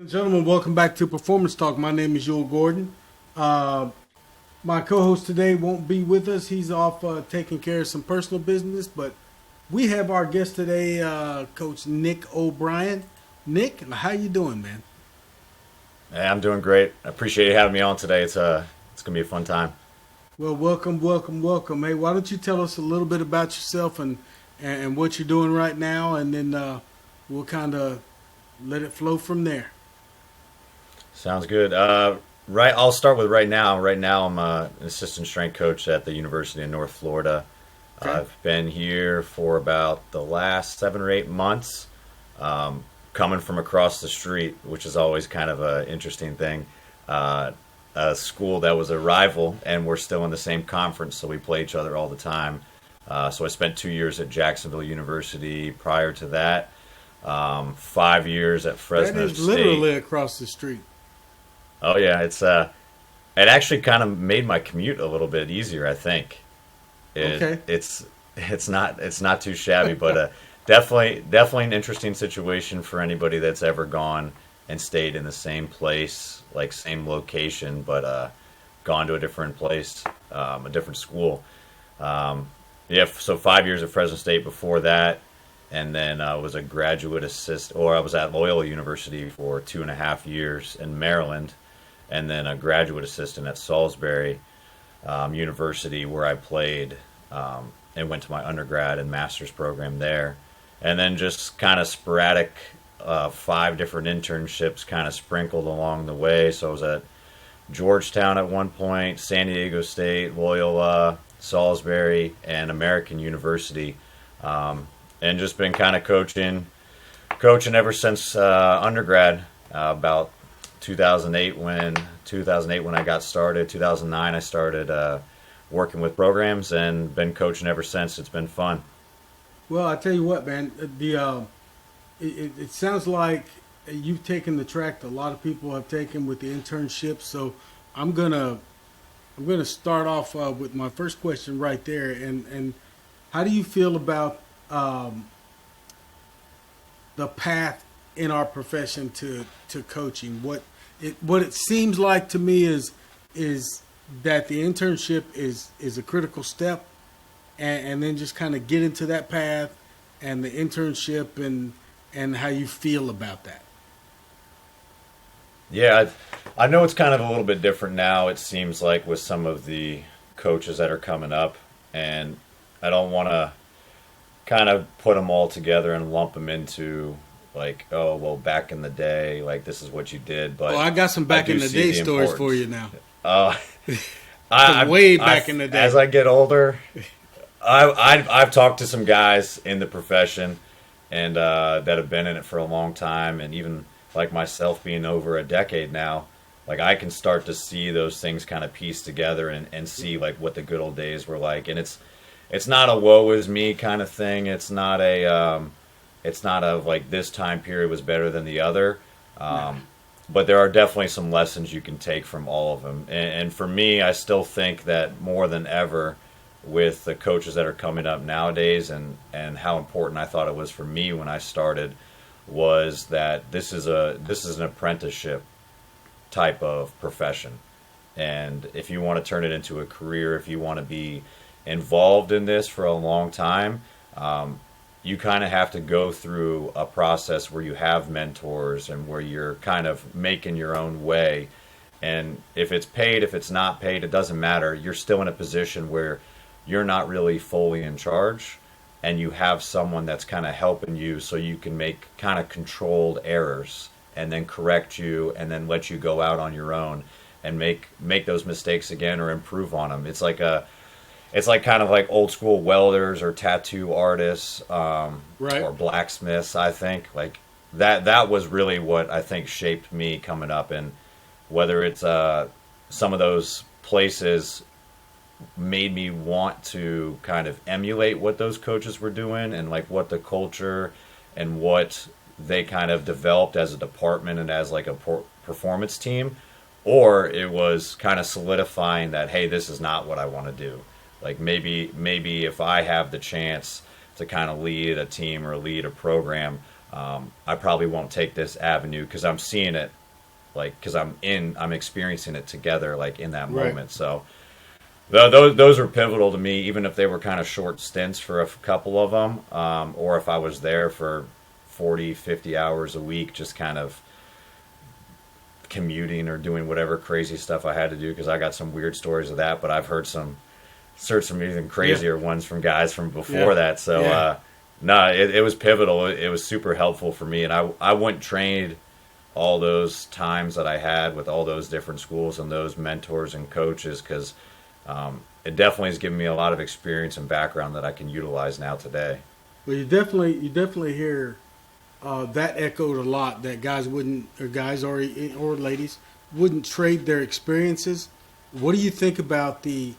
Gentlemen, welcome back to Performance Talk. My name is Joel Gordon. My co-host today won't be with us. He's off taking care of some personal business, but we have our guest today, Coach Nick O'Brien. Nick, how you doing, man? Hey, I'm doing great. I appreciate you having me on today. It's gonna be a fun time. Well, welcome. Hey, why don't you tell us a little bit about yourself and what you're doing right now, and then we'll kind of let it flow from there. Sounds good. Right, I'll start with right now. Right now, I'm an assistant strength coach at the University of North Florida. Okay. I've been here for about the last 7 or 8 months. Coming from across the street, which is always kind of an interesting thing. A school that was a rival, and we're still in the same conference, so we play each other all the time. So I spent 2 years at Jacksonville University. Prior to that, 5 years at Fresno That is State. literally across the street. Oh yeah, it actually kind of made my commute a little bit easier, I think. Okay. It's not too shabby, but definitely an interesting situation for anybody that's ever gone and stayed in the same place, like same location, but gone to a different place, a different school. Yeah, so 5 years at Fresno State before that, and then I was a graduate assistant, or I was at Loyola University for 2.5 years in Maryland, and then a graduate assistant at Salisbury University, where I played and went to my undergrad and master's program there, and then just kind of sporadic 5 different internships kind of sprinkled along the way. So I was at Georgetown at one point, San Diego State, Loyola, Salisbury, and American University, and just been kind of coaching ever since undergrad. About 2008 when I got started. 2009 I started working with programs and been coaching ever since. It's been fun. Well, I tell you what, man. It sounds like you've taken the track that a lot of people have taken with the internship. So I'm gonna start off with my first question right there. And how do you feel about the path in our profession to coaching? What it seems like to me is that the internship is a critical step, and then just kind of get into that path and the internship and how you feel about that. Yeah, I know it's kind of a little bit different now, it seems like, with some of the coaches that are coming up, and I don't want to kind of put them all together and lump them into like, oh, well, back in the day, like this is what you did. But Oh, I got some back do in the see day stories for importance. you now. Uh, Way back in the day. As I get older, I've talked to some guys in the profession and that have been in it for a long time, and even like myself being over a decade now, like I can start to see those things kind of piece together and see like what the good old days were like. And it's not a woe is me kind of thing. It's not a like this time period was better than the other. But there are definitely some lessons you can take from all of them. And for me, I still think that more than ever, with the coaches that are coming up nowadays, and how important I thought it was for me when I started, was that this is an apprenticeship type of profession. And if you want to turn it into a career, if you want to be involved in this for a long time, you kind of have to go through a process where you have mentors and where you're kind of making your own way. And if it's paid, if it's not paid, it doesn't matter. You're still in a position where you're not really fully in charge, and you have someone that's kind of helping you so you can make kind of controlled errors and then correct you and then let you go out on your own and make those mistakes again or improve on them. It's like kind of like old school welders or tattoo artists, Right. or blacksmiths. I think like that was really what I think shaped me coming up. And whether it's some of those places made me want to kind of emulate what those coaches were doing and like what the culture and what they kind of developed as a department and as like a performance team, or it was kind of solidifying that, hey, this is not what I want to do. Like maybe if I have the chance to kind of lead a team or lead a program, I probably won't take this avenue because I'm seeing it like, because I'm experiencing it together, like in that Right. moment. So those were pivotal to me, even if they were kind of short stints for a couple of them, or if I was there for 40, 50 hours a week, just kind of commuting or doing whatever crazy stuff I had to do, because I got some weird stories of that, but I've heard some even crazier ones from guys from before that. So, no, it was pivotal. It was super helpful for me. And I wouldn't trade all those times that I had with all those different schools and those mentors and coaches, because it definitely has given me a lot of experience and background that I can utilize now today. Well, you definitely hear that echoed a lot, that guys wouldn't, or guys or ladies wouldn't trade their experiences. What do you think about the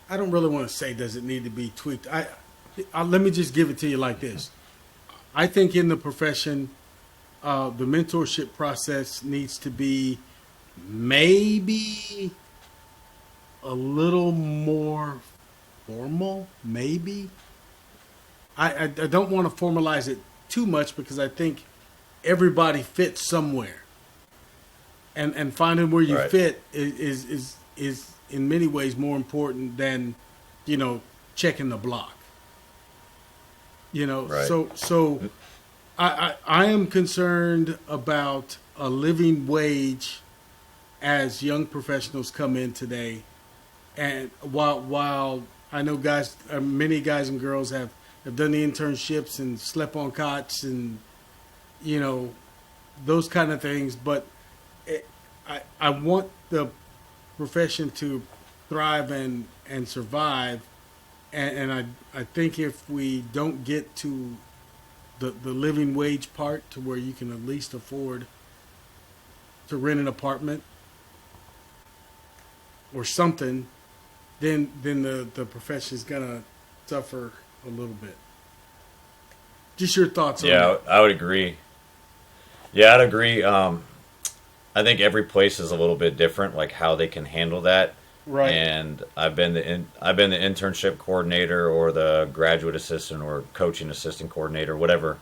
I don't really want to say does it need to be tweaked. Let me just give it to you like this. I think in the profession, the mentorship process needs to be maybe a little more formal. Maybe I don't want to formalize it too much, because I think everybody fits somewhere, and finding where you Right. fit is in many ways more important than, checking the block. Right. So I am concerned about a living wage as young professionals come in today, and while I know many guys and girls have done the internships and slept on cots and those kind of things, but I want the profession to thrive and survive, and I think if we don't get to the living wage part, to where you can at least afford to rent an apartment or something, then the profession is gonna suffer a little bit. Just your thoughts on Yeah, that. I would agree. Yeah, I'd agree. I think every place is a little bit different, like how they can handle that. Right. And I've been the internship coordinator, or the graduate assistant, or coaching assistant coordinator, whatever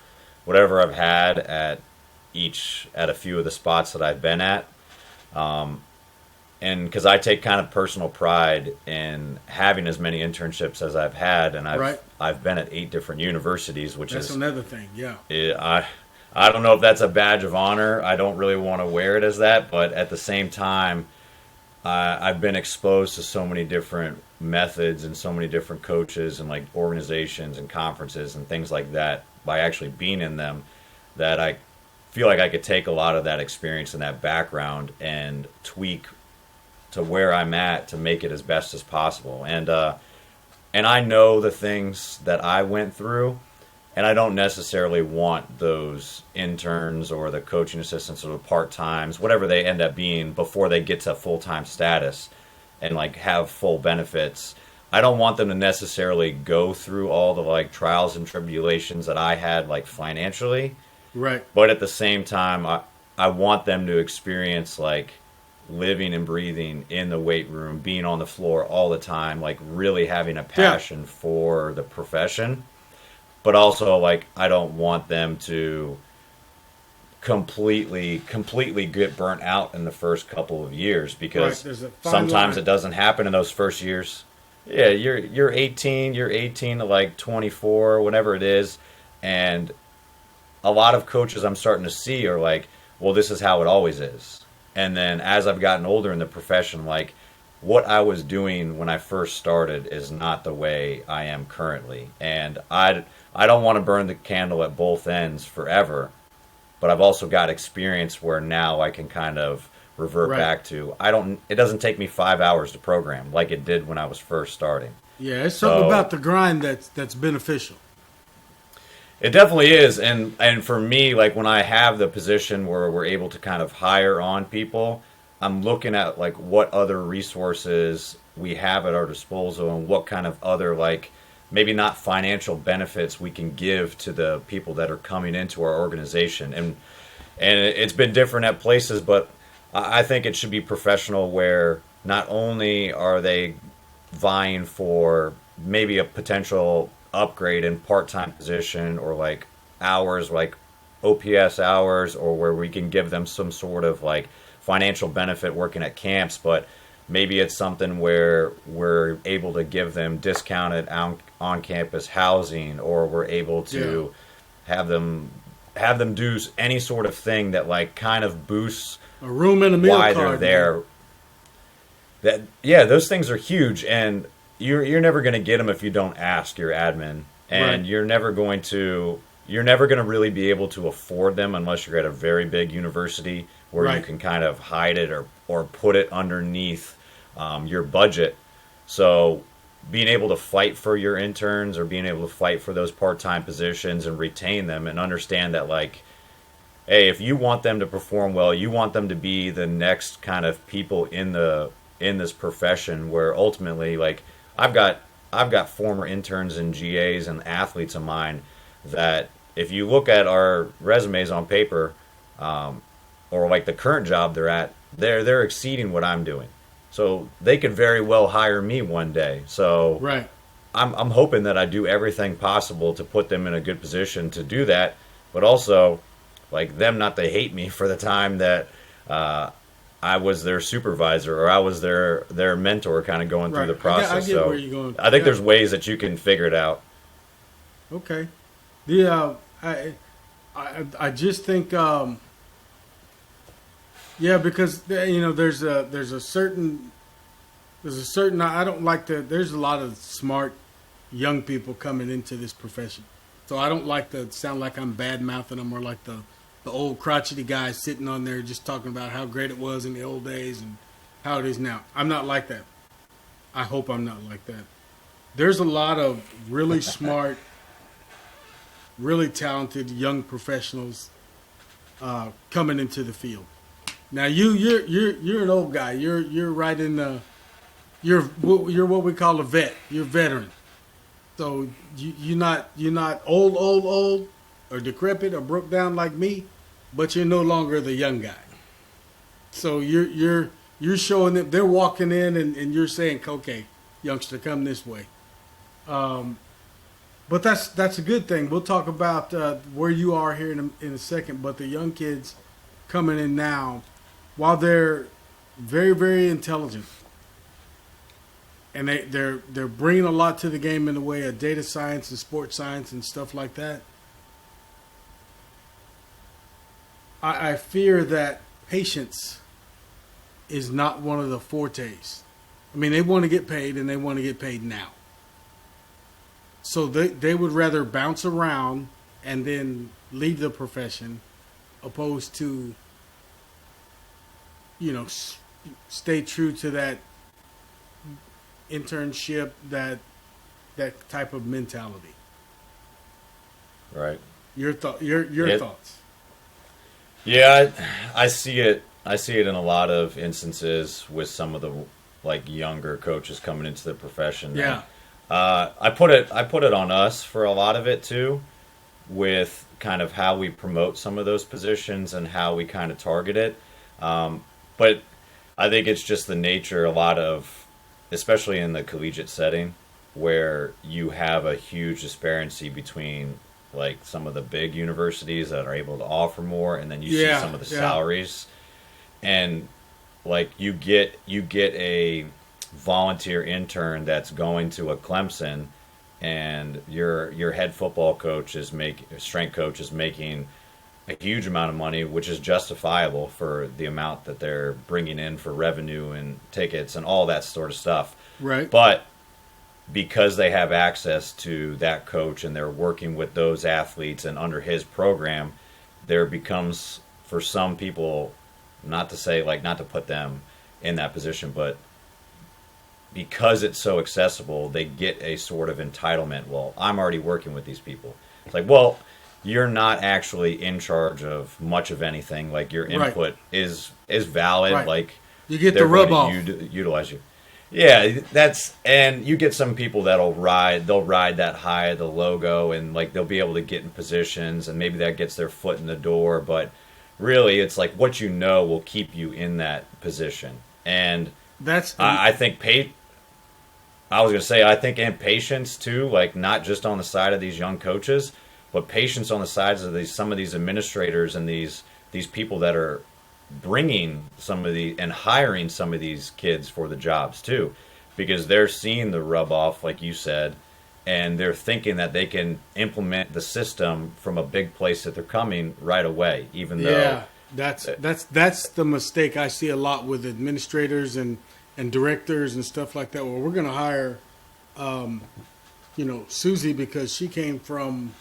I've had at a few of the spots that I've been at. And because I take kind of personal pride in having as many internships as I've had, and Right. I've been at 8 different universities, which That's is another thing. Yeah. I don't know if that's a badge of honor. I don't really want to wear it as that, but at the same time, I've been exposed to so many different methods and so many different coaches and like organizations and conferences and things like that by actually being in them, that I feel like I could take a lot of that experience and that background and tweak to where I'm at to make it as best as possible. And I know the things that I went through, and I don't necessarily want those interns or the coaching assistants or the part-times, whatever they end up being, before they get to full-time status and like have full benefits. I don't want them to necessarily go through all the like trials and tribulations that I had, like financially. Right. But at the same time, I want them to experience like living and breathing in the weight room, being on the floor all the time, like really having a passion for the profession. But also, like, I don't want them to completely get burnt out in the first couple of years, because Right, there's a fine sometimes line. it doesn't happen in those first years. Yeah, you're 18 to like 24, whatever it is, and a lot of coaches I'm starting to see are like, well, this is how it always is. And then as I've gotten older in the profession, like, what I was doing when I first started is not the way I am currently. And I don't want to burn the candle at both ends forever, but I've also got experience where now I can kind of revert Right. back to, it doesn't take me 5 hours to program like it did when I was first starting. Yeah, it's something So about the grind that's beneficial. it definitely is. And for me, like when I have the position where we're able to kind of hire on people, I'm looking at like what other resources we have at our disposal and what kind of other, like, maybe not financial benefits we can give to the people that are coming into our organization. And it's been different at places, but I think it should be professional, where not only are they vying for maybe a potential upgrade in part-time position or like hours, like OPS hours, or where we can give them some sort of like financial benefit working at camps, but maybe it's something where we're able to give them discounted on-campus housing, or we're able to have them do any sort of thing that like kind of boosts a room and a meal why card, they're there. Those things are huge, and you're never going to get them if you don't ask your admin, and Right. you're never going to really be able to afford them unless you're at a very big university where you Right. can kind of hide it or put it underneath your budget. So being able to fight for your interns, or being able to fight for those part-time positions and retain them, and understand that, like, hey, if you want them to perform well, you want them to be the next kind of people in this profession, where ultimately, like, I've got former interns and GAs and athletes of mine that, if you look at our resumes on paper, or like the current job they're at, they're exceeding what I'm doing. So they could very well hire me one day. So Right. I'm hoping that I do everything possible to put them in a good position to do that, but also like them not to hate me for the time that I was their supervisor, or I was their mentor, kind of going through Right. the process. I get so where you're going. I think Yeah. there's ways that you can figure it out. Okay. I just think because there's a certain I don't like to there's a lot of smart young people coming into this profession. So I don't like to sound like I'm bad mouthing them, or like the old crotchety guy sitting on there just talking about how great it was in the old days and how it is now. I'm not like that. I hope I'm not like that. There's a lot of really smart, really talented young professionals coming into the field. Now you're an old guy. You're right in the you're what we call a vet. You're a veteran. So you're not old or decrepit or broke down like me, but you're no longer the young guy. So you're showing them, they're walking in, and you're saying, okay, youngster, come this way. But that's a good thing. We'll talk about where you are here in a second. But the young kids coming in now, while they're very, very intelligent, and they're bringing a lot to the game in the way of data science and sports science and stuff like that, I fear that patience is not one of the fortes. I mean, they want to get paid, and they want to get paid now. So they would rather bounce around and then leave the profession, opposed to, stay true to that internship, that type of mentality. Right. Your thoughts. Yeah, I see it. I see it in a lot of instances with some of the like younger coaches coming into the profession. Yeah. I put it on us for a lot of it too, with kind of how we promote some of those positions and how we kind of target it. But I think it's just the nature, a lot of, especially in the collegiate setting, where you have a huge disparity between like some of the big universities that are able to offer more, and then you see some of the salaries, and like you get a volunteer intern that's going to a Clemson, and your head football coach strength coach is making a huge amount of money, which is justifiable for the amount that they're bringing in for revenue and tickets and all that sort of stuff. Right. But because they have access to that coach and they're working with those athletes and under his program, there becomes, for some people, not to put them in that position, but because it's so accessible, they get a sort of entitlement. Well, I'm already working with these people. It's like, well, you're not actually in charge of much of anything. Like, your input is valid. Right. Like, You get the rub off. Utilize you. Yeah, and you get some people they'll ride that high of the logo, and like they'll be able to get in positions, and maybe that gets their foot in the door, but really it's like what you know will keep you in that position. And I think I think in patience too, like not just on the side of these young coaches, but patience on the sides of some of these administrators and these people that are bringing some of the and hiring some of these kids for the jobs too, because they're seeing the rub off, like you said, and they're thinking that they can implement the system from a big place that they're coming right away, even though that's the mistake I see a lot with administrators and directors and stuff like that. Well, we're going to hire Susie because she came from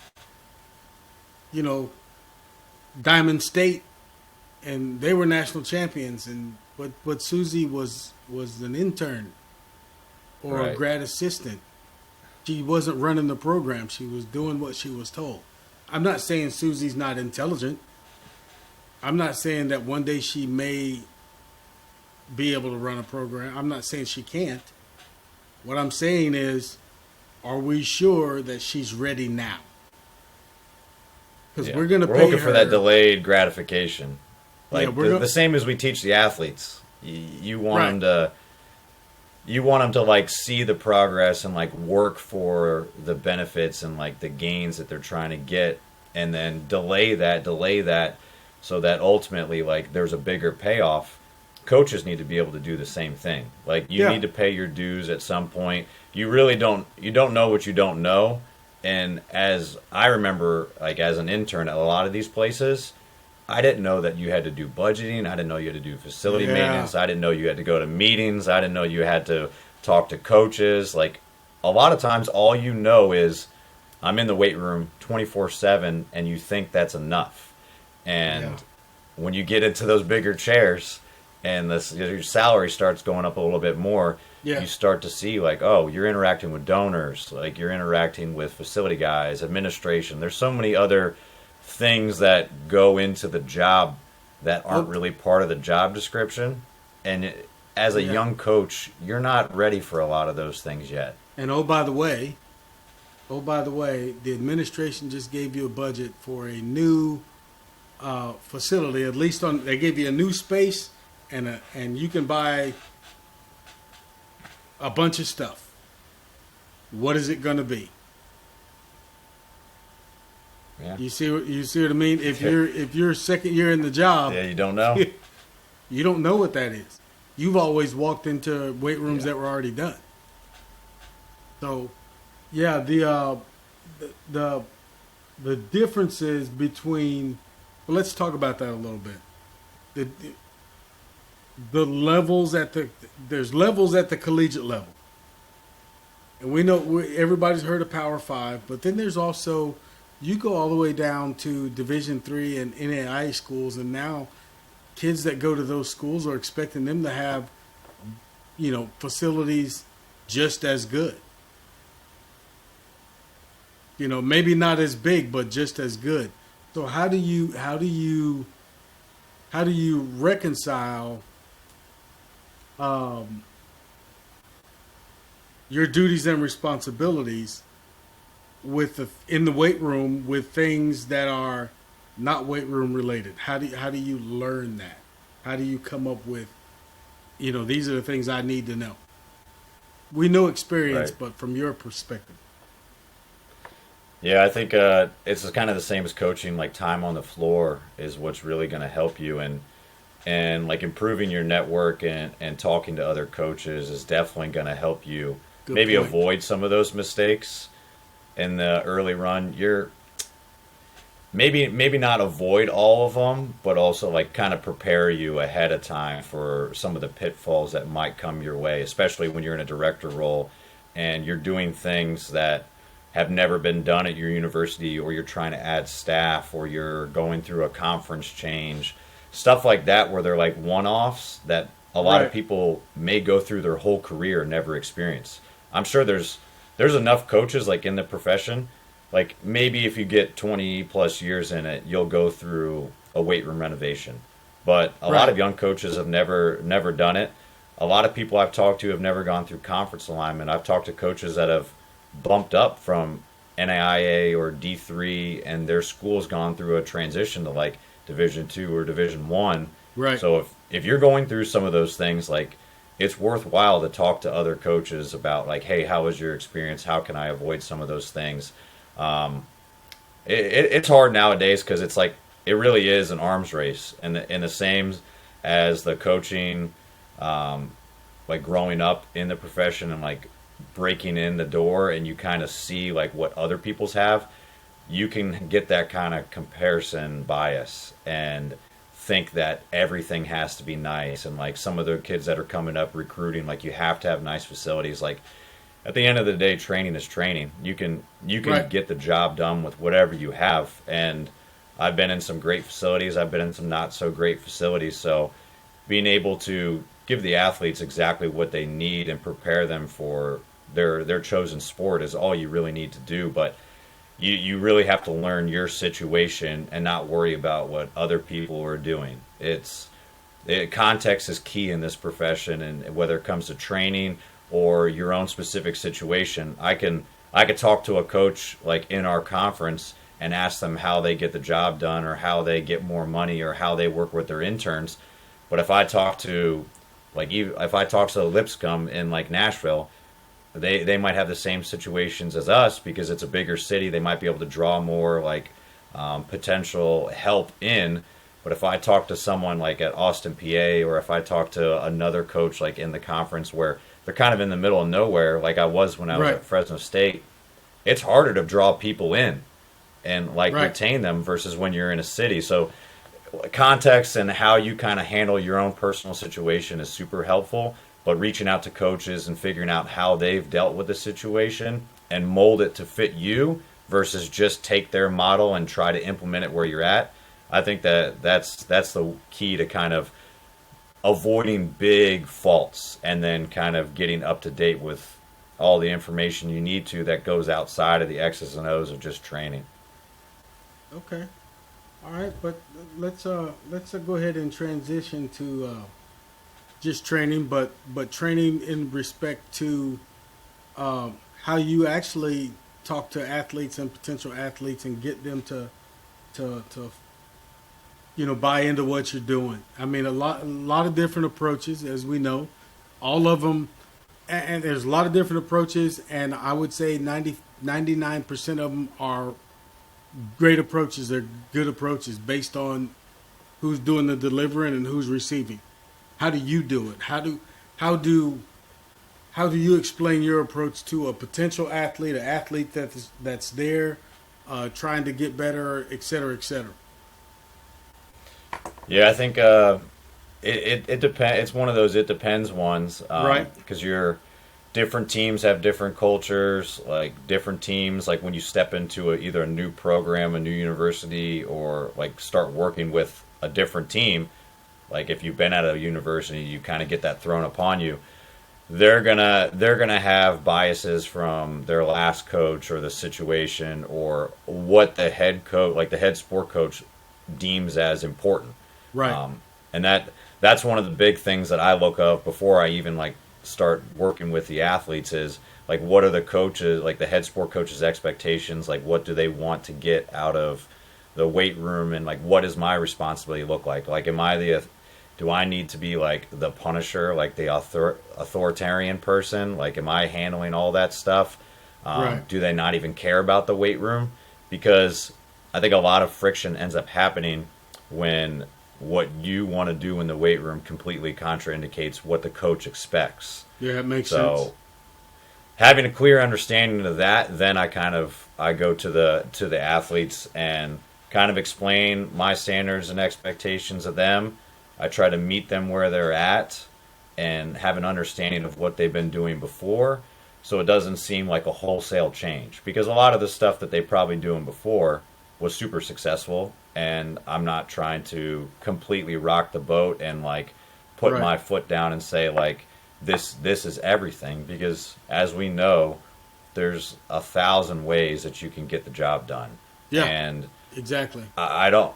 Diamond State and they were national champions, but Susie was an intern or a grad assistant. She wasn't running the program. She was doing what she was told. I'm not saying Susie's not intelligent. I'm not saying that one day she may be able to run a program. I'm not saying she can't. What I'm saying is, are we sure that she's ready now? Because we're going to pay her. We're looking for that delayed gratification. Like the same as we teach the athletes. You want them to... You want them to like see the progress and like work for the benefits and like the gains that they're trying to get, and then delay that so that ultimately like there's a bigger payoff. Coaches need to be able to do the same thing. Like you need to pay your dues at some point. You really don't know what you don't know. And as I remember, like as an intern at a lot of these places, I didn't know that you had to do budgeting. I didn't know you had to do facility maintenance. I didn't know you had to go to meetings. I didn't know you had to talk to coaches. Like a lot of times all you know is I'm in the weight room 24/7 and you think that's enough. And when you get into those bigger chairs and your salary starts going up a little bit more, you start to see like, oh, you're interacting with donors, like you're interacting with facility guys, administration. There's so many other things that go into the job that aren't really part of the job description. And as a young coach, you're not ready for a lot of those things yet. And oh by the way, the administration just gave you a budget for a new facility. At least they gave you a new space and you can buy a bunch of stuff. What is it going to be? Yeah. You see what I mean? If you're second year in the job, you don't know. You don't know what that is. You've always walked into weight rooms that were already done. So, the differences between. Well, let's talk about that a little bit. The levels there's levels at the collegiate level, and we know everybody's heard of Power 5, but then there's also. You go all the way down to Division III and NAIA schools, and now kids that go to those schools are expecting them to have, facilities just as good. Maybe not as big, but just as good. So how do you reconcile your duties and responsibilities in the weight room with things that are not weight room related? How do you learn that? How do you come up with, these are the things I need to know? We know experience, but from your perspective. Yeah, I think it's kind of the same as coaching. Like time on the floor is what's really going to help you, and like improving your network and talking to other coaches is definitely going to help you avoid some of those mistakes. In the early run, you're maybe not avoid all of them, but also like kind of prepare you ahead of time for some of the pitfalls that might come your way, especially when you're in a director role and you're doing things that have never been done at your university, or you're trying to add staff, or you're going through a conference change, stuff like that, where they're like one-offs that a lot of people may go through their whole career and never experience. I'm sure there's enough coaches like in the profession, like maybe if you get 20 plus years in it, you'll go through a weight room renovation. But a lot of young coaches have never done it. A lot of people I've talked to have never gone through conference alignment. I've talked to coaches that have bumped up from NAIA or D3 and their school's gone through a transition to like Division 2 or Division 1. Right. So if you're going through some of those things, like it's worthwhile to talk to other coaches about like, hey, how was your experience? How can I avoid some of those things? it's hard nowadays because it's like it really is an arms race, and in the same as the coaching, like growing up in the profession and like breaking in the door, and you kind of see like what other people's have, you can get that kind of comparison bias and think that everything has to be nice. And like some of the kids that are coming up recruiting, like you have to have nice facilities. Like at the end of the day, training is training. You can Right. get the job done with whatever you have. And I've been in some great facilities. I've been in some not so great facilities. So being able to give the athletes exactly what they need and prepare them for their chosen sport is all you really need to do. But you really have to learn your situation and not worry about what other people are doing. Context is key in this profession, and whether it comes to training or your own specific situation. I could talk to a coach like in our conference and ask them how they get the job done or how they get more money or how they work with their interns. But if I talk to Lipscomb in like Nashville, they might have the same situations as us because it's a bigger city. They might be able to draw more like potential help in. But if I talk to someone like at Austin, PA, or if I talk to another coach like in the conference where they're kind of in the middle of nowhere, like I was when I was Right. at Fresno State, it's harder to draw people in and like Right. retain them versus when you're in a city. So context and how you kind of handle your own personal situation is super helpful, but reaching out to coaches and figuring out how they've dealt with the situation and mold it to fit you versus just take their model and try to implement it where you're at. I think that's the key to kind of avoiding big faults and then kind of getting up to date with all the information you need to that goes outside of the X's and O's of just training. Okay. All right, but let's go ahead and transition to just training, but training in respect to how you actually talk to athletes and potential athletes and get them to buy into what you're doing. I mean, a lot of different approaches, as we know, all of them, and there's a lot of different approaches, and I would say 99% of them are great approaches. They're good approaches based on who's doing the delivering and who's receiving. How do you do it? How do you explain your approach to a potential athlete, an athlete that's there, trying to get better, et cetera, et cetera? Yeah, I think it depends. It's one of those it depends ones, Right. Because you're different teams have different cultures. Like different teams, like when you step into either a new program, a new university, or like start working with a different team. Like if you've been at a university, you kind of get that thrown upon you. They're gonna have biases from their last coach or the situation or what the head coach, like the head sport coach, deems as important. Right. And that's one of the big things that I look up before I even like start working with the athletes is like what are the coaches, like the head sport coaches' expectations, like what do they want to get out of the weight room, and like what does my responsibility look like? Like do I need to be like the punisher, like the authoritarian person? Like am I handling all that stuff? Right. Do they not even care about the weight room? Because I think a lot of friction ends up happening when what you want to do in the weight room completely contraindicates what the coach expects. Yeah, that makes So sense. having a clear understanding of that, then I go to the athletes and kind of explain my standards and expectations of them. I try to meet them where they're at and have an understanding of what they've been doing before, so it doesn't seem like a wholesale change, because a lot of the stuff that they probably doing before was super successful, and I'm not trying to completely rock the boat and like put Right. my foot down and say like this is everything, because as we know, there's 1,000 ways that you can get the job done. Yeah. And Exactly. I don't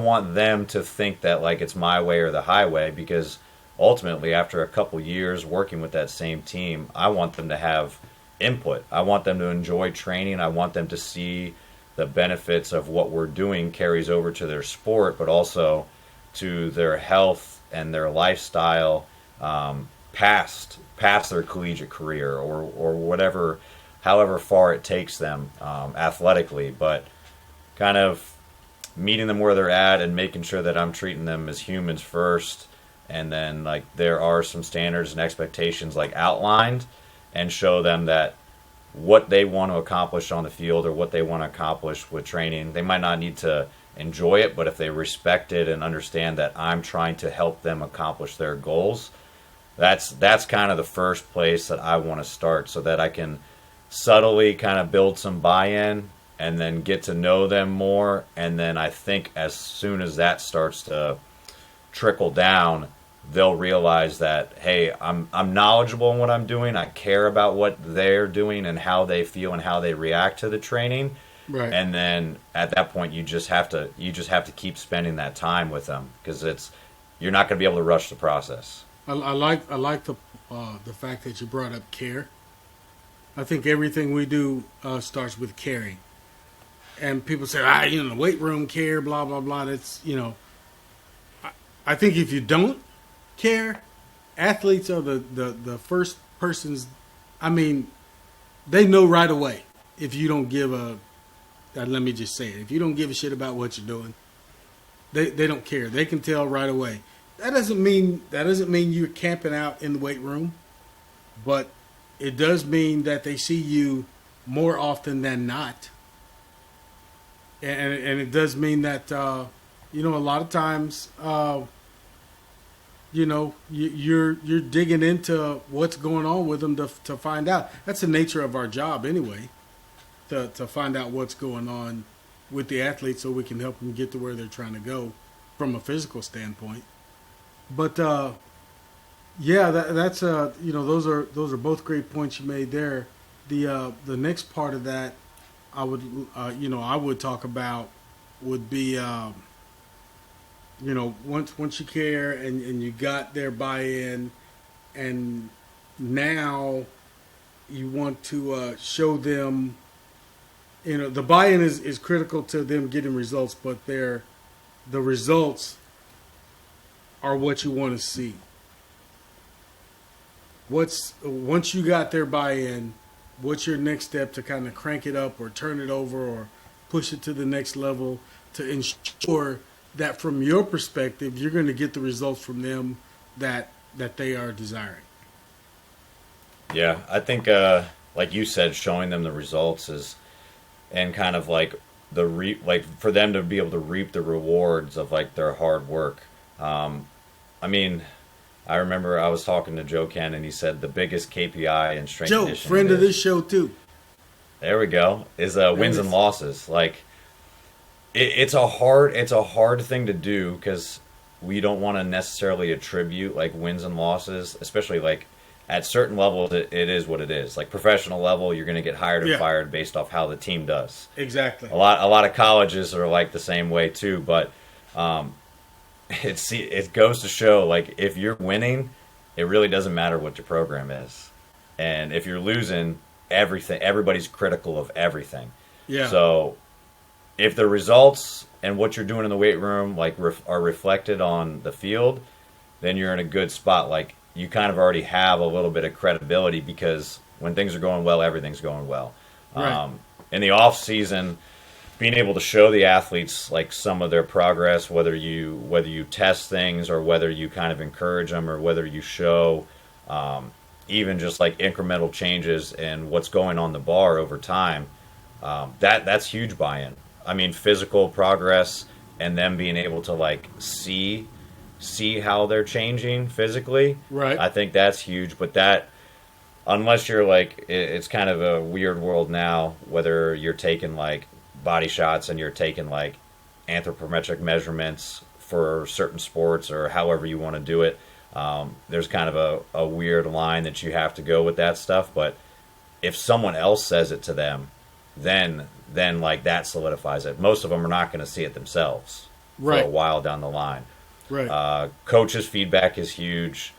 want them to think that like it's my way or the highway, because ultimately after a couple years working with that same team, I want them to have input. I want them to enjoy training. I want them to see the benefits of what we're doing carries over to their sport, but also to their health and their lifestyle, past their collegiate career or whatever, however far it takes them athletically. But kind of meeting them where they're at and making sure that I'm treating them as humans first. And then like there are some standards and expectations like outlined, and show them that what they want to accomplish on the field or what they want to accomplish with training, they might not need to enjoy it, but if they respect it and understand that I'm trying to help them accomplish their goals, that's kind of the first place that I want to start, so that I can subtly kind of build some buy-in and then get to know them more. And then I think as soon as that starts to trickle down, they'll realize that, hey, I'm knowledgeable in what I'm doing. I care about what they're doing and how they feel and how they react to the training. Right. And then at that point, you just have to keep spending that time with them, because you're not going to be able to rush the process. I like the fact that you brought up care. I think everything we do starts with caring. And people say, the weight room care, blah blah blah. That's I think if you don't care, athletes are the first persons. I mean, they know right away if you don't give let me just say it. If you don't give a shit about what you're doing, they don't care. They can tell right away. That doesn't mean you're camping out in the weight room, but it does mean that they see you more often than not, and it does mean that a lot of times you're digging into what's going on with them to find out. That's the nature of our job anyway, to find out what's going on with the athletes so we can help them get to where they're trying to go from a physical standpoint. But that's those are both great points you made there. The next part of that I would talk about would be once you care and you got their buy-in, and now you want to show them, the buy-in is critical to them getting results, but the results are what you want to see. Once you got their buy-in, what's your next step to kind of crank it up or turn it over or push it to the next level to ensure that from your perspective, you're going to get the results from them that they are desiring? Yeah, I think, like you said, showing them the results and kind of like for them to be able to reap the rewards of like their hard work. I remember I was talking to Joe Ken, and he said the biggest KPI in strength Joe, conditioning. friend of this show too. There we go. Is wins and losses. Like it's a hard thing to do, because we don't want to necessarily attribute like wins and losses, especially like at certain levels. It is what it is. Like professional level, you're going to get hired and fired based off how the team does. Exactly. A lot of colleges are like the same way too, but it goes to show, like, if you're winning, it really doesn't matter what your program is, and if you're losing, everybody's critical of everything. Yeah. So if the results and what you're doing in the weight room like are reflected on the field, then you're in a good spot. Like, you kind of already have a little bit of credibility, because when things are going well, everything's going well. Right. In the off season, being able to show the athletes like some of their progress, whether you test things or whether you kind of encourage them, or whether you show even just like incremental changes in what's going on the bar over time, that's huge buy-in. I mean, physical progress and them being able to like see how they're changing physically. Right. I think that's huge. But that, unless you're like, it's kind of a weird world now, whether you're taking like body shots and you're taking like anthropometric measurements for certain sports, or however you want to do it. There's kind of a weird line that you have to go with that stuff. But if someone else says it to them, then like that solidifies it. Most of them are not going to see it themselves for a while down the line. Right. Coaches' feedback is huge.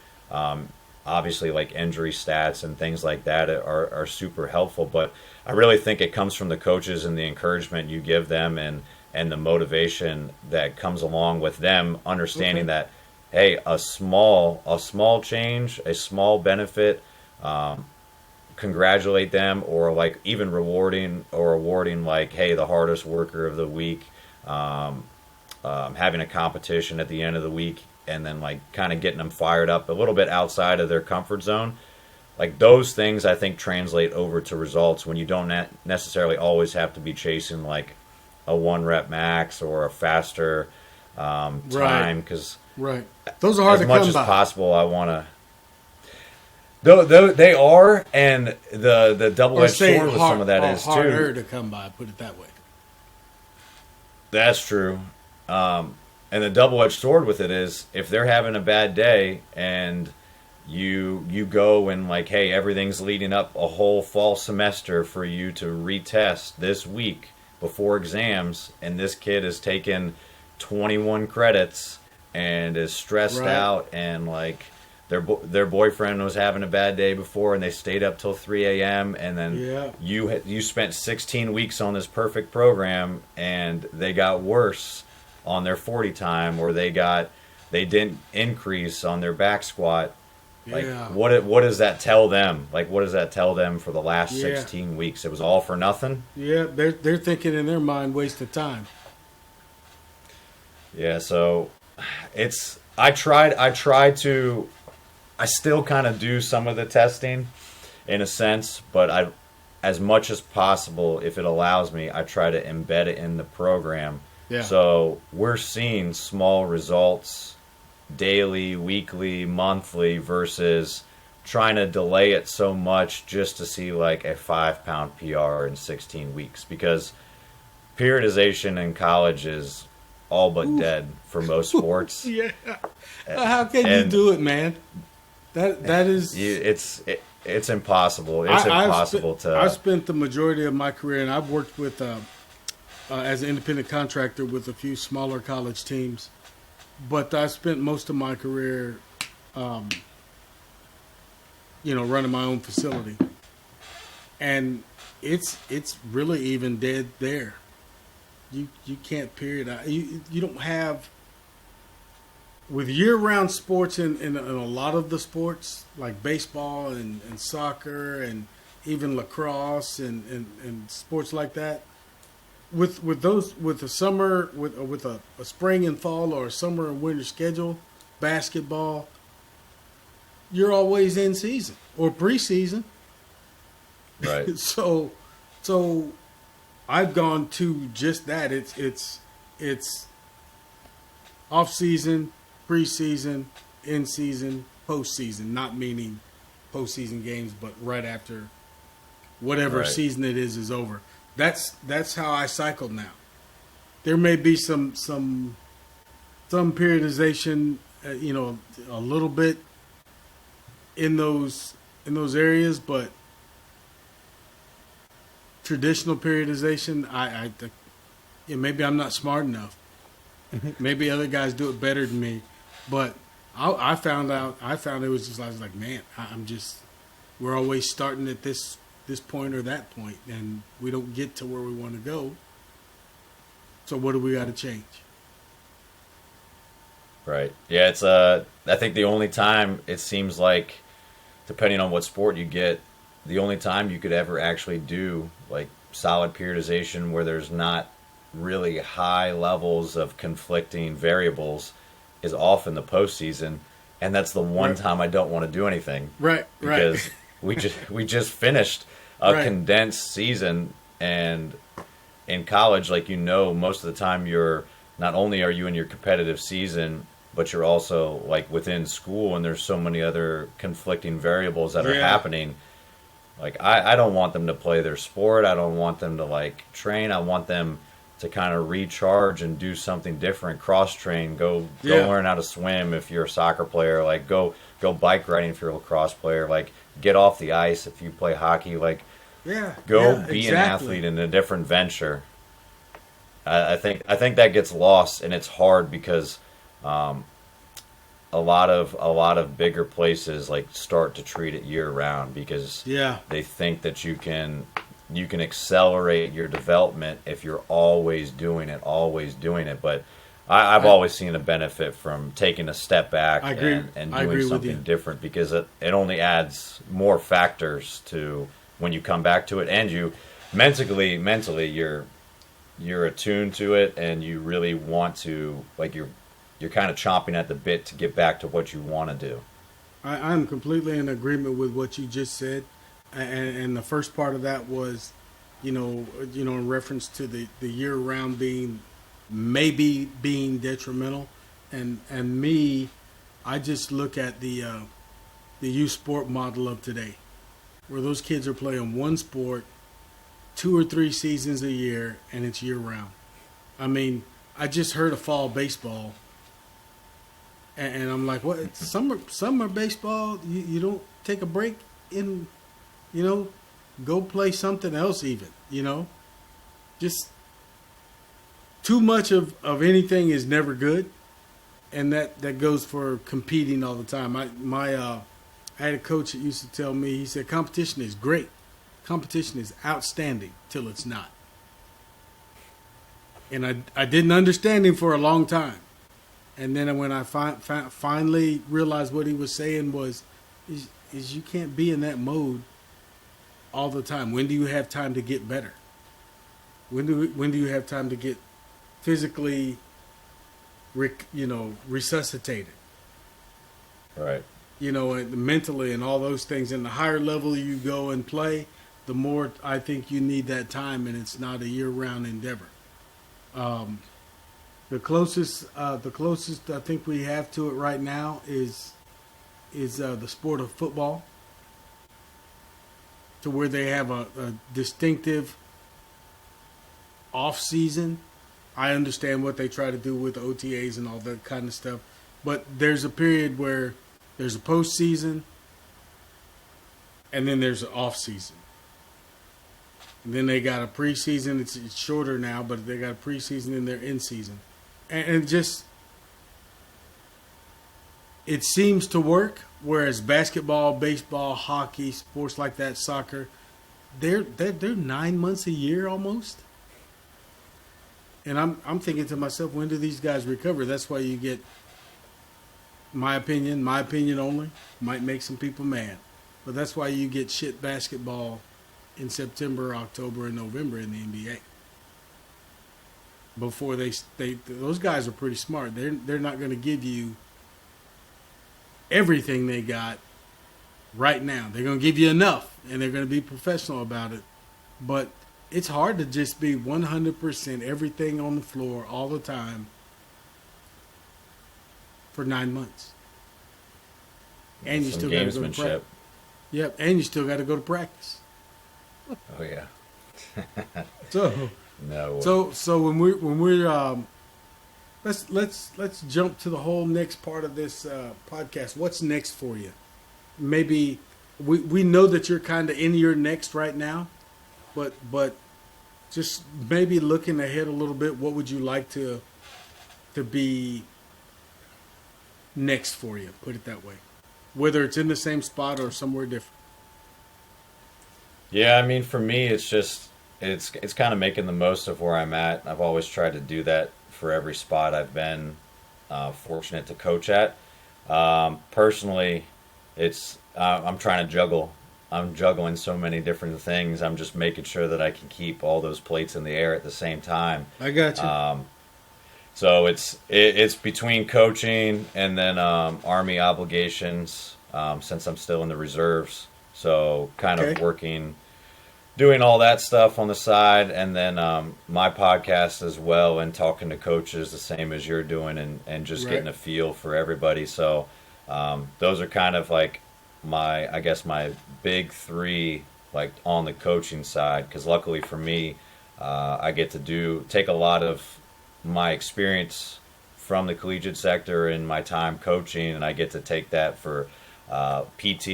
Obviously, like injury stats and things like that are super helpful. But I really think it comes from the coaches and the encouragement you give them, and the motivation that comes along with them understanding that, hey, a small change, a small benefit congratulate them, or like even rewarding or awarding, like, hey, the hardest worker of the week, having a competition at the end of the week, and then like kind of getting them fired up a little bit outside of their comfort zone. Like those things, I think, translate over to results when you don't necessarily always have to be chasing like a 1 rep max or a faster time, because right, those are hard as to much come as by. possible, I want to. Though they are, and the double Or edged say sword with some of that is harder too. to come by. Put it that way. That's true. And the double edged sword with it is, if they're having a bad day and you go and like, hey, everything's leading up a whole fall semester for you to retest this week before exams, and this kid has taken 21 credits and is stressed Right. out, and like their boyfriend was having a bad day before and they stayed up till 3 a.m. and then Yeah. you spent 16 weeks on this perfect program and they got worse on their 40 time, or they didn't increase on their back squat. Like, Yeah. what does that tell them? Like, what does that tell them for the last Yeah. 16 weeks? It was all for nothing? Yeah, they're thinking in their mind, waste of time. Yeah, so I still kind of do some of the testing in a sense, but as much as possible, if it allows me, I try to embed it in the program. Yeah. So we're seeing small results daily, weekly, monthly, versus trying to delay it so much just to see like a 5-pound PR in 16 weeks, because periodization in college is all but dead for most sports. Yeah. How can you And do it, man? That is. It's impossible. It's impossible I've to. spent the majority of my career, and I've worked with as an independent contractor with a few smaller college teams, but I spent most of my career, running my own facility, and it's really even dead there. You can't period. You don't have. With year-round sports in a lot of the sports, like baseball and soccer and even lacrosse and sports like that, with a summer with a spring and fall, or a summer and winter schedule, basketball, you're always in season or preseason. Right. So I've gone to just that. It's off season, preseason, in season, postseason. Not meaning postseason games, but right after whatever Right. season it is over. That's how I cycle now. There may be some periodization, a little bit in those areas, but traditional periodization, maybe I'm not smart enough. Maybe other guys do it better than me, but I found it was just, I was like, man, we're always starting at this point or that point, and we don't get to where we want to go. So what do we got to change? Right. Yeah, it's I think the only time it seems like, depending on what sport you get, the only time you could ever actually do like solid periodization where there's not really high levels of conflicting variables is often the postseason, and that's the one Right. time I don't want to do anything. Right. Because we just finished a Right. condensed season, and in college, like, most of the time you're not only are you in your competitive season, but you're also like within school, and there's so many other conflicting variables that are Yeah. happening. Like, I don't want them to play their sport. I don't want them to like train. I want them to kind of recharge and do something different, cross train, go Yeah. learn how to swim if you're a soccer player, like go bike riding if you're a lacrosse player, like get off the ice if you play hockey, like Yeah. go yeah, be exactly. an athlete in a different venture. I think that gets lost, and it's hard because a lot of bigger places like start to treat it year round, because Yeah. they think that you can accelerate your development if you're always doing it. But I've always seen a benefit from taking a step back I agree. and I agree doing with you. something different, because it only adds more factors to when you come back to it, and you mentally you're attuned to it, and you really want to, like, you're kind of chomping at the bit to get back to what you want to do. I'm completely in agreement with what you just said, and the first part of that was, in reference to the year round being maybe being detrimental, and me, I just look at the youth sport model of today, where those kids are playing one sport 2 or 3 seasons a year, and it's year round. I mean, I just heard of fall baseball, and I'm like, what? Summer baseball? You don't take a break in, go play something else even, Just too much of anything is never good, and that goes for competing all the time. I had a coach that used to tell me, he said, competition is great. Competition is outstanding till it's not. And I didn't understand him for a long time. And then when I finally realized what he was saying is you can't be in that mode all the time. When do you have time to get better? When do you have time to get physically, resuscitated? Right. And mentally and all those things. And the higher level you go and play, the more I think you need that time, and it's not a year-round endeavor. The closest I think we have to it right now is the sport of football, to where they have a distinctive off season. I understand what they try to do with OTAs and all that kind of stuff, but there's a period where there's a postseason, and then there's an off season. And then they got a preseason. It's shorter now, but they got a preseason and they're in season. And it seems to work. Whereas basketball, baseball, hockey, sports like that, soccer, they're 9 months a year almost. And I'm thinking to myself, when do these guys recover? That's why you get, my opinion only, might make some people mad, but that's why you get shit basketball in September, October, and November in the NBA. Before those guys are pretty smart. They're not going to give you everything they got right now. They're going to give you enough, and they're going to be professional about it. But it's hard to just be 100% everything on the floor all the time for 9 months. And you Some still got to go to gamesmanship. practice. Yep, and you still got to go to practice. Oh yeah. So No. So when we're let's jump to the whole next part of this podcast. What's next for you? Maybe we know that you're kind of in your next right now, but just maybe looking ahead a little bit. What would you like to be next for you? Put it that way. Whether it's in the same spot or somewhere different. Yeah, I mean, for me, it's just it's kind of making the most of where I'm at. I've always tried to do that for every spot I've been fortunate to coach at. Personally, it's I'm trying to juggle. I'm juggling so many different things. I'm just making sure that I can keep all those plates in the air at the same time. I got you. So it's between coaching and then Army obligations, since I'm still in the reserves. So kind of working, doing all that stuff on the side, and then my podcast as well, and talking to coaches the same as you're doing, and just getting a feel for everybody. So those are kind of like my big three, like on the coaching side, because luckily for me, I get to take a lot of my experience from the collegiate sector in my time coaching, and I get to take that for PT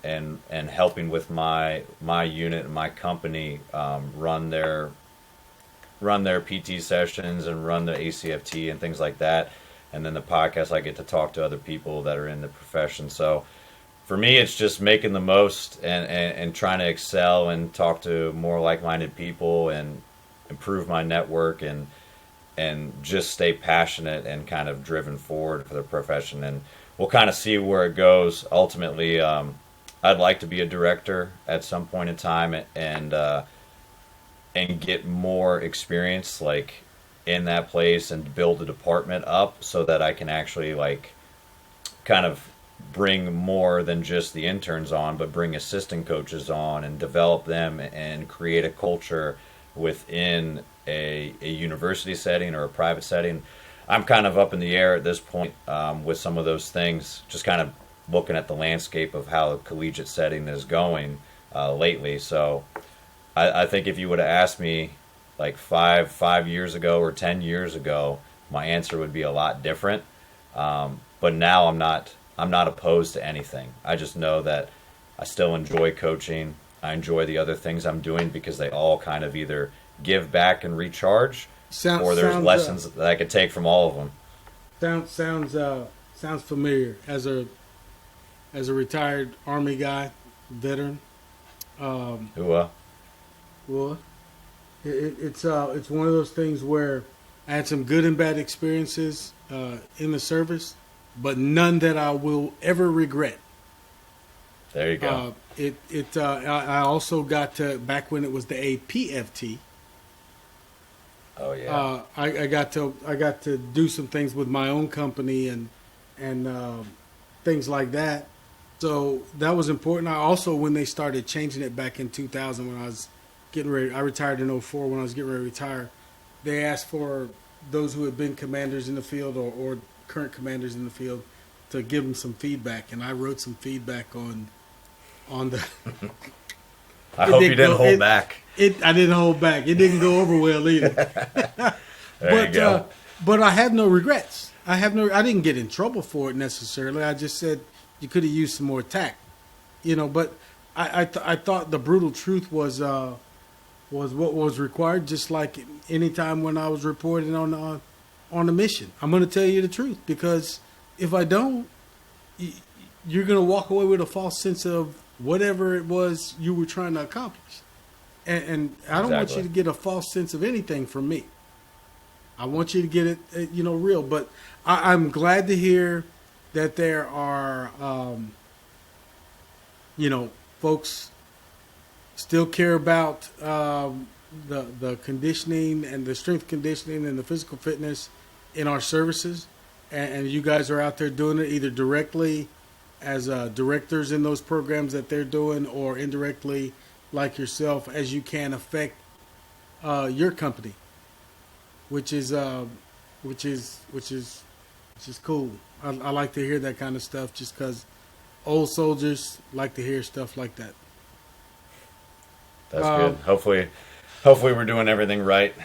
and helping with my unit and my company run their PT sessions and run the ACFT and things like that. And then the podcast, I get to talk to other people that are in the profession. So for me, it's just making the most and trying to excel and talk to more like-minded people and improve my network and and just stay passionate and kind of driven forward for the profession. And we'll kind of see where it goes. Ultimately, I'd like to be a director at some point in time and get more experience like in that place and build the department up so that I can actually like kind of bring more than just the interns on, but bring assistant coaches on and develop them and create a culture within a university setting or a private setting. I'm kind of up in the air at this point with some of those things, just kind of looking at the landscape of how the collegiate setting is going lately. So I think if you would have asked me like five years ago or 10 years ago, my answer would be a lot different. But now I'm not opposed to anything. I just know that I still enjoy coaching. I enjoy the other things I'm doing because they all kind of either give back and recharge, or there's lessons that I could take from all of them. Sounds familiar. As a retired Army guy, veteran. Well, it's one of those things where I had some good and bad experiences in the service, but none that I will ever regret. There you go. I also got to, back when it was the APFT. Oh yeah. I got to do some things with my own company and things like that. So that was important. I also, when they started changing it back in 2000, when I was getting ready, I retired in 2004. When I was getting ready to retire, they asked for those who had been commanders in the field or current commanders in the field to give them some feedback, and I wrote some feedback on the. I hope you didn't hold back. I didn't hold back. It didn't go over well either. There you go. But I have no regrets. I didn't get in trouble for it necessarily. I just said you could have used some more tact, But I thought the brutal truth was what was required. Just like any time when I was reporting on a mission, I'm going to tell you the truth, because if I don't, you're going to walk away with a false sense of whatever it was you were trying to accomplish. And I don't want you to get a false sense of anything from me. I want you to get it, real. But I'm glad to hear that there are, folks still care about the conditioning and the strength conditioning and the physical fitness in our services. And you guys are out there doing it either directly as directors in those programs that they're doing, or indirectly, like yourself, as you can affect your company, which is cool. I like to hear that kind of stuff, just because old soldiers like to hear stuff like that. That's good. Hopefully we're doing everything right.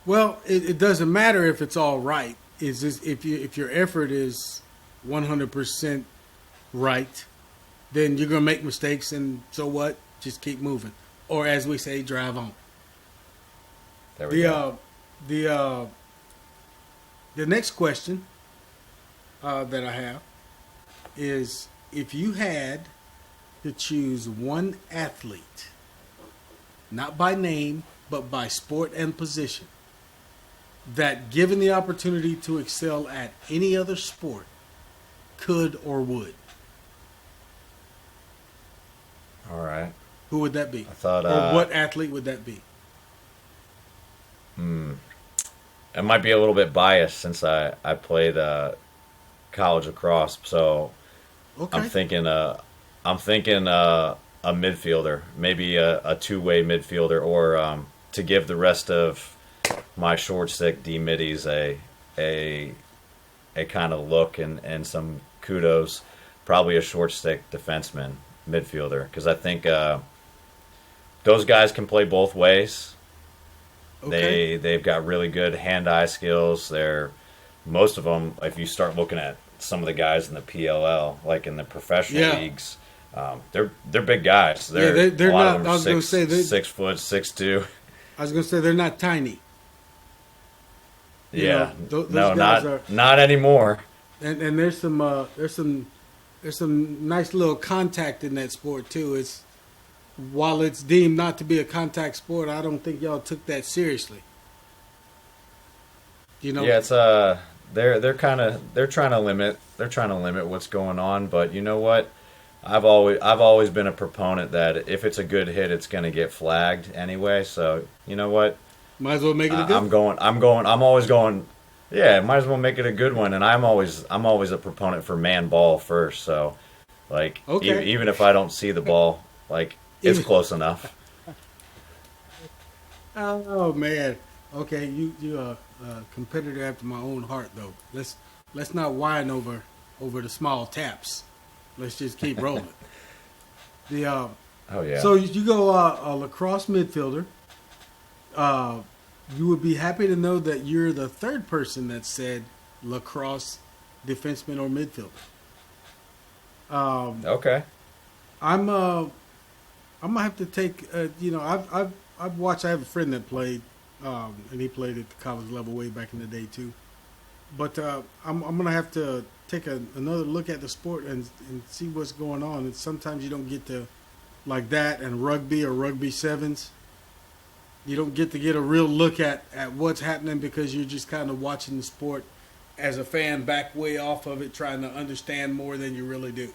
Well, it doesn't matter if it's all right. Is if your effort is 100% right, then you're gonna make mistakes, and so what? Just keep moving, or as we say, drive on. There we go. The next question that I have is, if you had to choose one athlete, not by name but by sport and position, that, given the opportunity to excel at any other sport, could or would, all right, who would that be? I thought, or what athlete would that be? It might be a little bit biased since I played college lacrosse, so Okay. I'm thinking a midfielder, maybe a two-way midfielder, or to give the rest of my short stick D middies a kind of look and some kudos, probably a short stick defenseman midfielder, because I think those guys can play both ways. Okay. They've got really good hand-eye skills. Most of them, if you start looking at some of the guys in the PLL, like in the professional leagues, they're big guys. They're not. I was going to say 6 foot, 6'2". I was going to say they're not tiny. Yeah, those no, guys not anymore. And there's some nice little contact in that sport too. While it's deemed not to be a contact sport, I don't think y'all took that seriously. You know, Yeah, it's they're trying to limit what's going on, but you know what? I've always been a proponent that if it's a good hit, it's going to get flagged anyway. So you know what? might as well make it a good I'm one. going. I'm always going. Yeah, might as well make it a good one. And I'm always a proponent for man ball first. So like Okay. even if I don't see the ball, like it's Even, close enough. oh man. Okay, you a competitor after my own heart though. Let's not whine over the small taps. Let's just keep rolling. The Oh yeah. So you go a lacrosse midfielder. You would be happy to know that you're the third person that said lacrosse defenseman or midfielder. Okay. I'm gonna have to take. I've watched. I have a friend that played, and he played at the college level way back in the day too. But I'm gonna have to take another look at the sport and see what's going on. And sometimes you don't get to like that and rugby or rugby sevens. You don't get to get a real look at what's happening because you're just kind of watching the sport as a fan back way off of it, trying to understand more than you really do.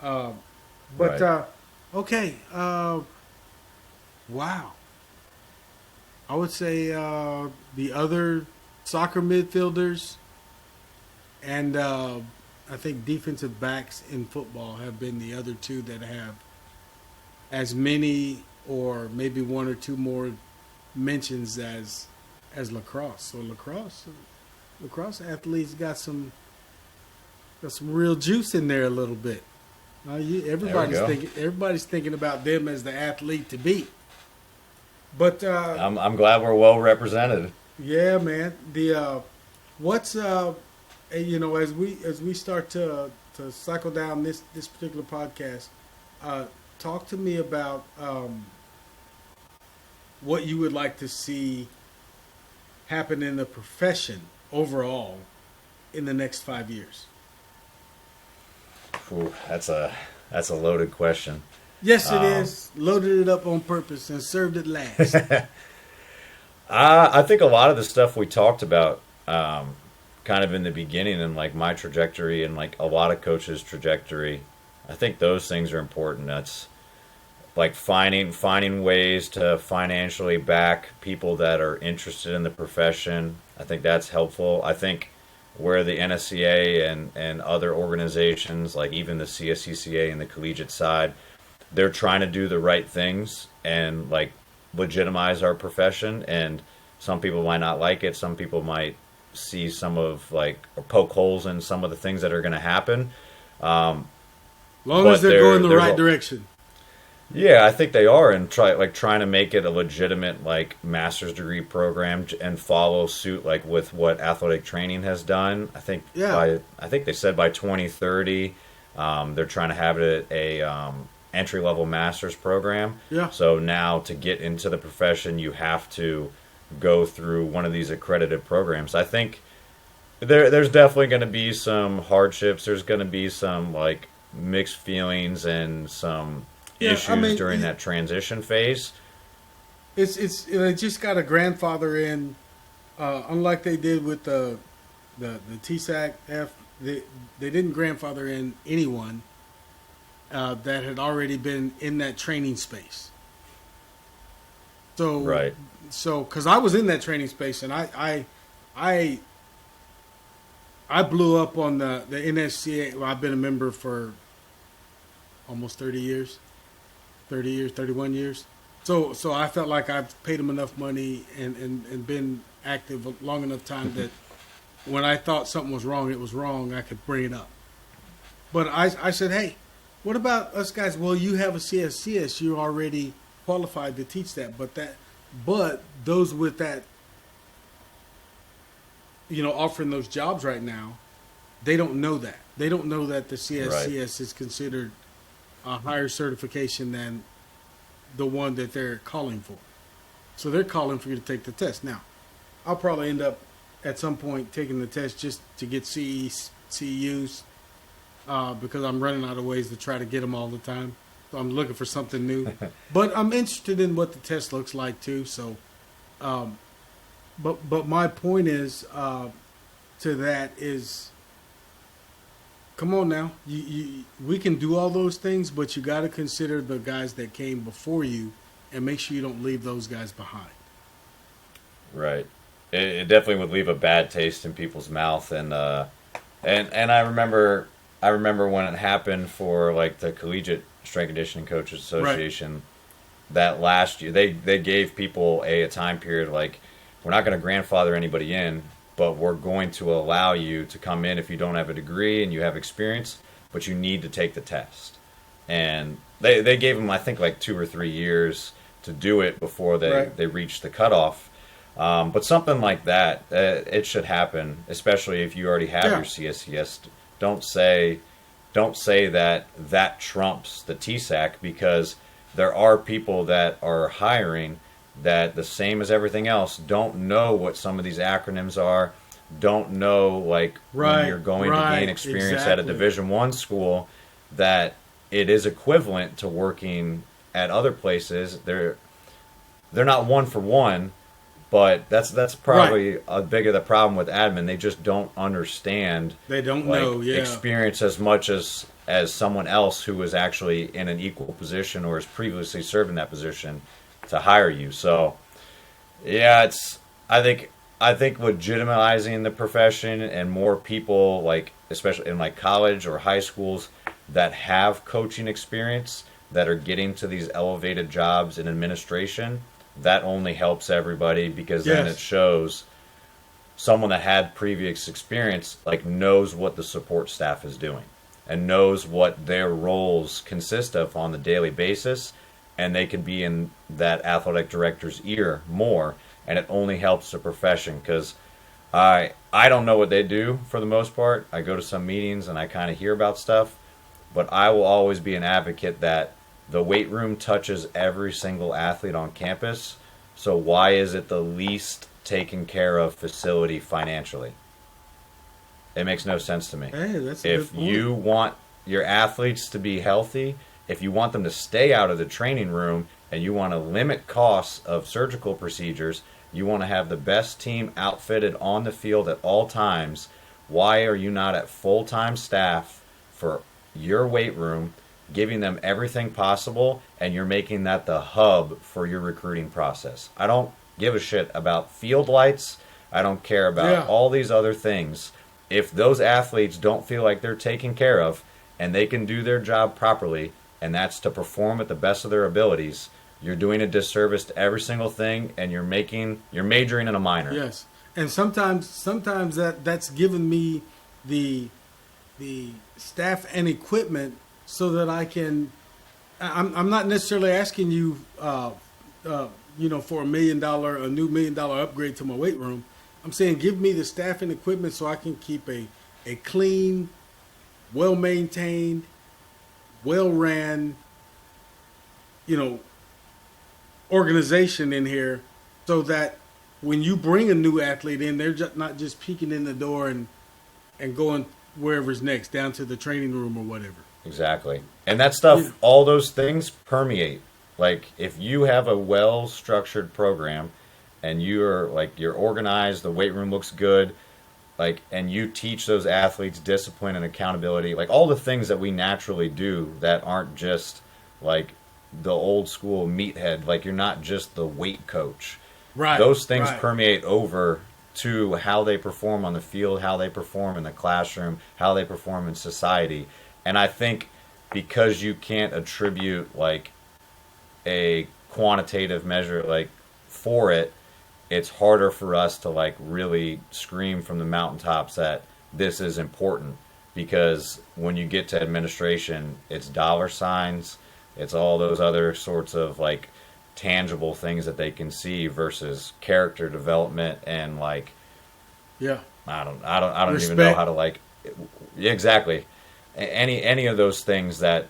But Right. okay, wow. I would say the other soccer midfielders and I think defensive backs in football have been the other two that have as many or maybe one or two more mentions as lacrosse. So lacrosse athletes got some real juice in there a little bit. Everybody's go. thinking about them as the athlete to beat. But I'm glad we're well represented. yeah, man. The what's as we start to cycle down this particular podcast, talk to me about what you would like to see happen in the profession overall in the next 5 years. Ooh, that's a loaded question. Yes, it is. Loaded it up on purpose and served it last. I think a lot of the stuff we talked about, kind of in the beginning, and like my trajectory, and like a lot of coaches' trajectory, I think those things are important. That's like finding ways to financially back people that are interested in the profession. I think that's helpful. I think where the NSCA and other organizations, like even the CSCCA and the collegiate side, they're trying to do the right things and like legitimize our profession. And some people might not like it. Some people might see some of like or poke holes in some of the things that are going to happen. Long But as they're going the there's right a- direction. Yeah, I think they are, and trying to make it a legitimate like master's degree program and follow suit like with what athletic training has done. Yeah. I think they said by 2030, they're trying to have it a entry level master's program. Yeah. So now to get into the profession, you have to go through one of these accredited programs. I think there's definitely going to be some hardships. There's going to be some like mixed feelings and some Yeah, issues I mean, during that transition phase. It's they just got a grandfather in, unlike they did with the TSAC-F. They didn't grandfather in anyone that had already been in that training space. So Right. So because I was in that training space and I blew up on the NSCA. Well, I've been a member for almost 30 years. 30 years, 31 years. So I felt like I've paid them enough money and been active long enough time that when I thought something was wrong, it was wrong, I could bring it up. But I said, hey, what about us guys? Well, you have a CSCS, you're already qualified to teach that. But those with that, offering those jobs right now, they don't know that. They don't know that the CSCS is considered a higher certification than the one that they're calling for. So they're calling for you to take the test. Now, I'll probably end up at some point taking the test just to get CEUs because I'm running out of ways to try to get them all the time. So I'm looking for something new. But I'm interested in what the test looks like too. So, but my point is to that is, come on now, we can do all those things, but you got to consider the guys that came before you, and make sure you don't leave those guys behind. Right. It definitely would leave a bad taste in people's mouth, and I remember when it happened for like the Collegiate Strength Conditioning Coaches Association. Right. That last year, they gave people a time period like, we're not going to grandfather anybody in, but we're going to allow you to come in if you don't have a degree and you have experience, but you need to take the test. And they gave them, I think, like 2 or 3 years to do it before they reached the cutoff. But something like that, it should happen, especially if you already have your CSCS. Don't say that trumps the TSAC, because there are people that are hiring that, the same as everything else, don't know what some of these acronyms are, don't know when you're going to gain experience at a Division I school, that it is equivalent to working at other places. They're not one for one, but that's probably a big of the problem with admin. They just don't understand. They don't know experience as much as someone else who is actually in an equal position or has previously served in that position to hire you. So, yeah, I think legitimizing the profession and more people, especially in college or high schools that have coaching experience, that are getting to these elevated jobs in administration, that only helps everybody, because then it shows someone that had previous experience knows what the support staff is doing and knows what their roles consist of on the daily basis, and they can be in that athletic director's ear more, and it only helps the profession, because I don't know what they do for the most part. I go to some meetings and I kind of hear about stuff, but I will always be an advocate that the weight room touches every single athlete on campus, so why is it the least taken care of facility financially? It makes no sense to me. Hey, that's a good point. If you want your athletes to be healthy, if you want them to stay out of the training room, and you want to limit costs of surgical procedures, you want to have the best team outfitted on the field at all times, why are you not at full-time staff for your weight room, giving them everything possible, and you're making that the hub for your recruiting process? I don't give a shit about field lights. I don't care about all these other things. If those athletes don't feel like they're taken care of and they can do their job properly, and that's to perform at the best of their abilities, you're doing a disservice to every single thing, and you're majoring in a minor. Yes, and sometimes that's given me the staff and equipment so that I can. I'm not necessarily asking you, for a new $1 million upgrade to my weight room. I'm saying give me the staff and equipment so I can keep a clean, well-maintained, well-ran, organization in here, so that when you bring a new athlete in, they're not just peeking in the door and going wherever's next, down to the training room or whatever. Exactly. And that stuff, all those things permeate. If you have a well-structured program and you're organized, the weight room looks good, and you teach those athletes discipline and accountability, all the things that we naturally do that aren't just the old school meathead, you're not just the weight coach. Right. Those things permeate over to how they perform on the field, how they perform in the classroom, how they perform in society. And I think because you can't attribute a quantitative measure for it, it's harder for us to really scream from the mountaintops that this is important, because when you get to administration, it's dollar signs, it's all those other sorts of tangible things that they can see versus character development and I don't Respect. even know how to exactly any of those things that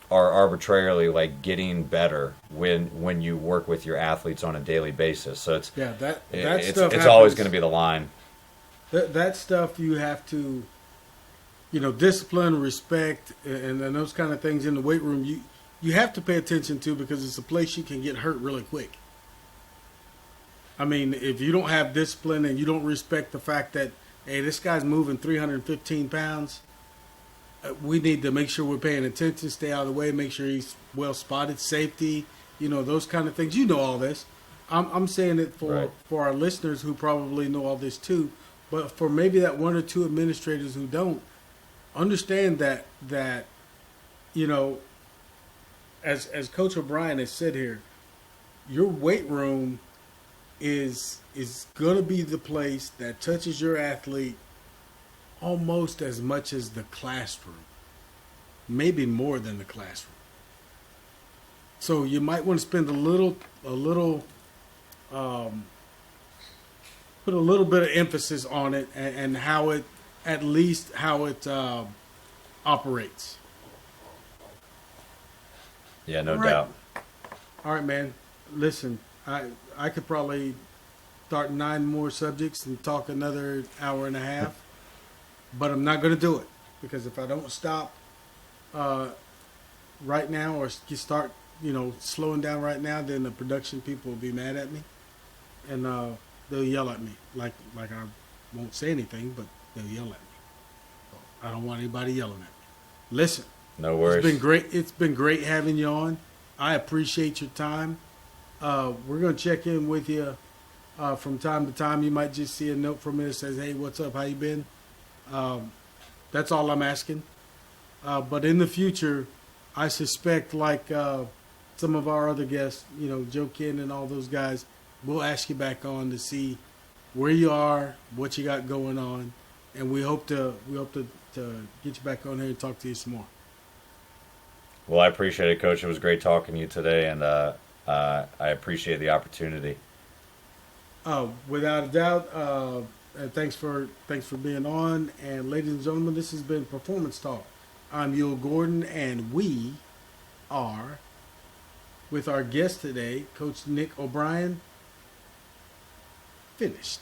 are arbitrarily getting better when you work with your athletes on a daily basis. So it's stuff always going to be the line. That stuff you have to, discipline, respect, and those kind of things in the weight room. You have to pay attention to, because it's a place you can get hurt really quick. I mean, if you don't have discipline and you don't respect the fact that, hey, this guy's moving 315 pounds, we need to make sure we're paying attention, stay out of the way, make sure he's well spotted, safety, those kind of things. You know all this. I'm saying it for our listeners who probably know all this too, but for maybe that one or two administrators who don't, understand that as Coach O'Brien has said here, your weight room is going to be the place that touches your athlete almost as much as the classroom, maybe more than the classroom. So you might want to spend a little, put a little bit of emphasis on it and how it, at least how it operates. Yeah, no All right. doubt. All right, man. Listen, I could probably start 9 more subjects and talk another hour and a half, but I'm not going to do it because if I don't stop right now or start, slowing down right now, then the production people will be mad at me and they'll yell at me like I won't say anything, but they'll yell at me. I don't want anybody yelling at me. Listen. No worries. It's been great. It's been great having you on. I appreciate your time. We're going to check in with you from time to time. You might just see a note from me that says, hey, what's up? How you been? That's all I'm asking. But in the future, I suspect like some of our other guests, Joe Ken and all those guys, we'll ask you back on to see where you are, what you got going on. And we hope to get you back on here and talk to you some more. Well, I appreciate it, Coach. It was great talking to you today, and I appreciate the opportunity. Without a doubt. Thanks for being on. And ladies and gentlemen, this has been Performance Talk. I'm Yul Gordon, and we are with our guest today, Coach Nick O'Brien. Finished.